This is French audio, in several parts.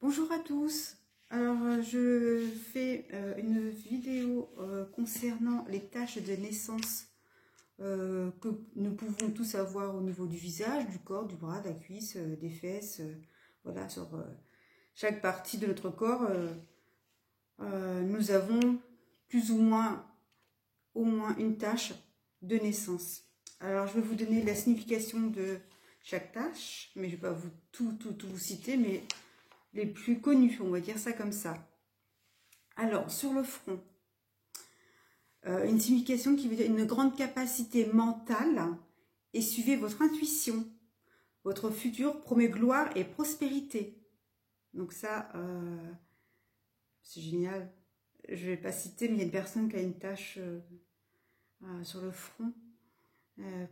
Bonjour à tous. Alors, je fais une vidéo concernant les taches de naissance que nous pouvons tous avoir au niveau du visage, du corps, du bras, de la cuisse, des fesses, voilà, sur chaque partie de notre corps. Nous avons plus ou moins, au moins une tache de naissance. Alors, je vais vous donner la signification de chaque tache, mais je ne vais pas tout vous citer, mais les plus connus, on va dire ça comme ça. Alors, sur le front, une signification qui veut dire une grande capacité mentale et suivez votre intuition. Votre futur promet gloire et prospérité. Donc ça, c'est génial. Je ne vais pas citer, mais il y a une personne qui a une tache sur le front,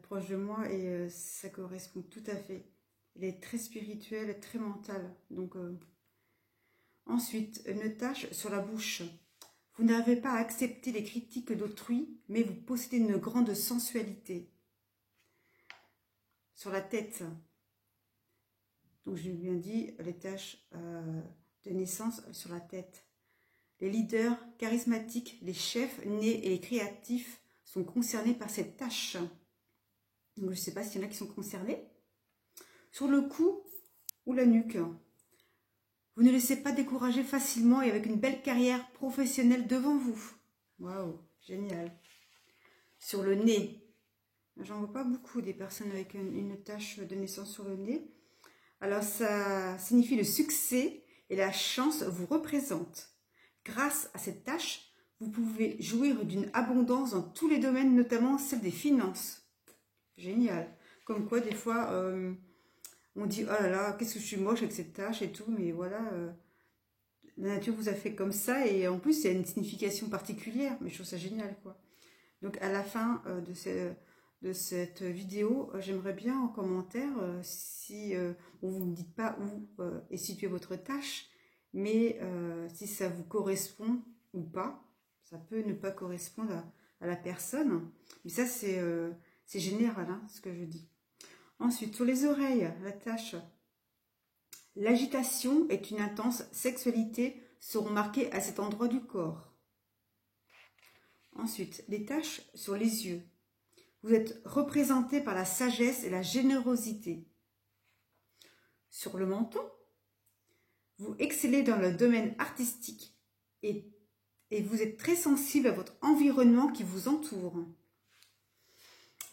proche de moi, et ça correspond tout à fait. Elle est très spirituelle, très mentale. Donc, ensuite, une tache sur la bouche. Vous n'avez pas à accepter les critiques d'autrui, mais vous possédez une grande sensualité. Sur la tête. Donc, je bien dit, les taches de naissance sur la tête. Les leaders charismatiques, les chefs nés et les créatifs sont concernés par cette tache. Donc, je ne sais pas s'il y en a qui sont concernés. Sur le cou ou la nuque. Vous ne laissez pas décourager facilement et avec une belle carrière professionnelle devant vous. Waouh, génial. Sur le nez. J'en vois pas beaucoup des personnes avec une tache de naissance sur le nez. Alors ça signifie le succès et la chance vous représente. Grâce à cette tache, vous pouvez jouir d'une abondance dans tous les domaines, notamment celle des finances. Génial. Comme quoi, des fois, on dit, oh là là, qu'est-ce que je suis moche avec cette tache et tout, mais voilà, la nature vous a fait comme ça, et en plus, il y a une signification particulière, mais je trouve ça génial, quoi. Donc, à la fin de cette vidéo, j'aimerais bien en commentaire, si vous ne me dites pas où est située votre tache, mais si ça vous correspond ou pas. Ça peut ne pas correspondre à la personne, mais ça, c'est général, hein, ce que je dis. Ensuite, sur les oreilles, la tache. L'agitation et une intense sexualité seront marquées à cet endroit du corps. Ensuite, les taches sur les yeux. Vous êtes représenté par la sagesse et la générosité. Sur le menton, vous excellez dans le domaine artistique et vous êtes très sensible à votre environnement qui vous entoure.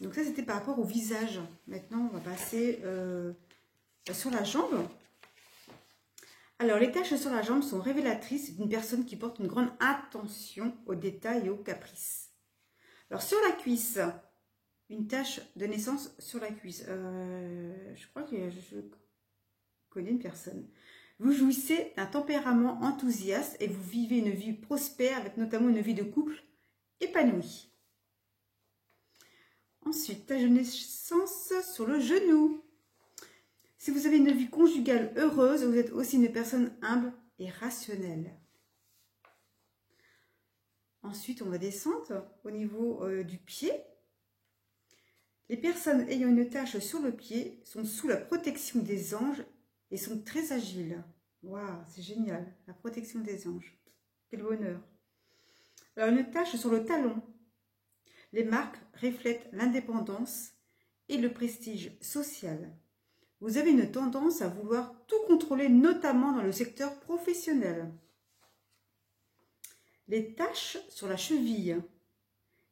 Donc ça, c'était par rapport au visage. Maintenant, on va passer sur la jambe. Alors, les taches sur la jambe sont révélatrices d'une personne qui porte une grande attention aux détails et aux caprices. Alors, sur la cuisse, une tache de naissance sur la cuisse. Je crois que je connais une personne. Vous jouissez d'un tempérament enthousiaste et vous vivez une vie prospère avec notamment une vie de couple épanouie. Ensuite, tache de naissance sur le genou. Si vous avez une vie conjugale heureuse, vous êtes aussi une personne humble et rationnelle. Ensuite, on va descendre au niveau du pied. Les personnes ayant une tache sur le pied sont sous la protection des anges et sont très agiles. Waouh, c'est génial, la protection des anges. Quel bonheur. Alors, une tache sur le talon. Les marques reflètent l'indépendance et le prestige social. Vous avez une tendance à vouloir tout contrôler, notamment dans le secteur professionnel. Les taches sur la cheville.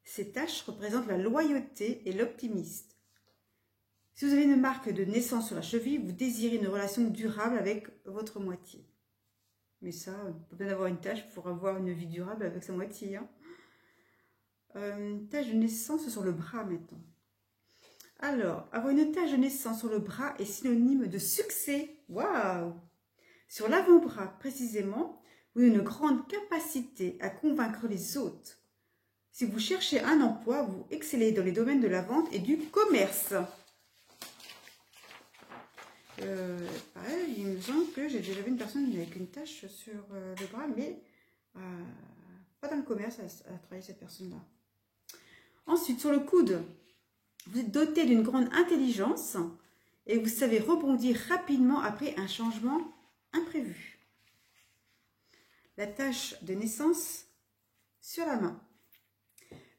Ces taches représentent la loyauté et l'optimisme. Si vous avez une marque de naissance sur la cheville, vous désirez une relation durable avec votre moitié. Mais ça, on peut bien avoir une tache pour avoir une vie durable avec sa moitié, hein. Une tache de naissance sur le bras maintenant. Alors, avoir une tache de naissance sur le bras est synonyme de succès. Waouh! Sur l'avant-bras, précisément, vous avez une grande capacité à convaincre les autres. Si vous cherchez un emploi, vous excellez dans les domaines de la vente et du commerce. Pareil, il me semble que j'ai déjà vu une personne avec une tache sur le bras, mais pas dans le commerce, elle a travaillé cette personne-là. Ensuite, sur le coude, vous êtes doté d'une grande intelligence et vous savez rebondir rapidement après un changement imprévu. la tache de naissance sur la main.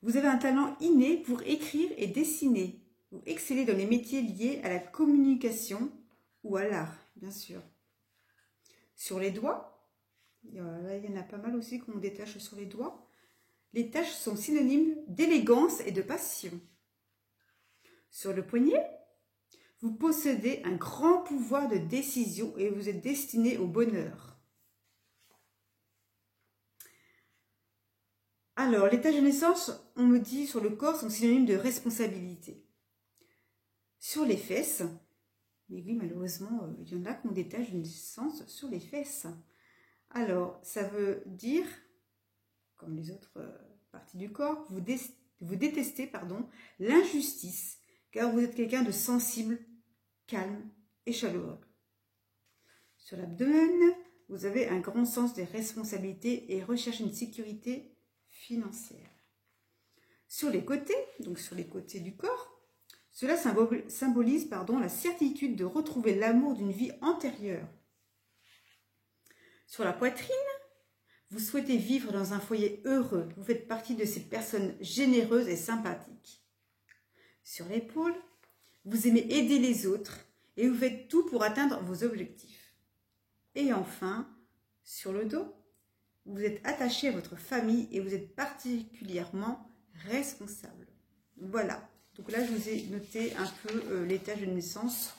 Vous avez un talent inné pour écrire et dessiner. Vous excellez dans les métiers liés à la communication ou à l'art, bien sûr. Sur les doigts, là, il y en a pas mal aussi qu'on détache sur les doigts. Les taches sont synonymes d'élégance et de passion. Sur le poignet, vous possédez un grand pouvoir de décision et vous êtes destiné au bonheur. Alors, les taches de naissance, on me dit sur le corps, sont synonymes de responsabilité. Sur les fesses, mais oui, malheureusement, il y en a qui ont des taches de naissance sur les fesses. Alors, ça veut dire, comme les autres parties du corps, vous détestez l'injustice, car vous êtes quelqu'un de sensible, calme et chaleureux. Sur l'abdomen, vous avez un grand sens des responsabilités et recherchez une sécurité financière. Sur les côtés, donc sur les côtés du corps, cela symbolise la certitude de retrouver l'amour d'une vie antérieure. Sur la poitrine, vous souhaitez vivre dans un foyer heureux. Vous faites partie de ces personnes généreuses et sympathiques. Sur l'épaule, vous aimez aider les autres et vous faites tout pour atteindre vos objectifs. Et enfin, sur le dos, vous êtes attaché à votre famille et vous êtes particulièrement responsable. Voilà. Donc là, je vous ai noté un peu les taches de naissance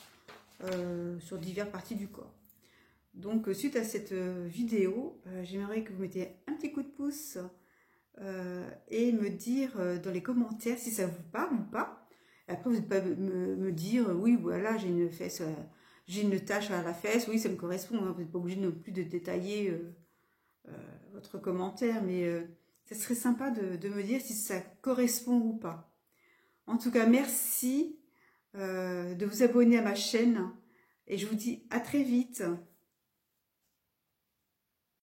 sur diverses parties du corps. Donc, suite à cette vidéo, j'aimerais que vous mettiez un petit coup de pouce et me dire dans les commentaires si ça vous parle ou pas. Après, vous n'êtes pas me dire, oui, voilà, j'ai une fesse, j'ai une tache à la fesse, oui, ça me correspond. Hein, vous n'êtes pas obligé non plus de détailler votre commentaire, mais ça serait sympa de me dire si ça correspond ou pas. En tout cas, merci de vous abonner à ma chaîne et je vous dis à très vite.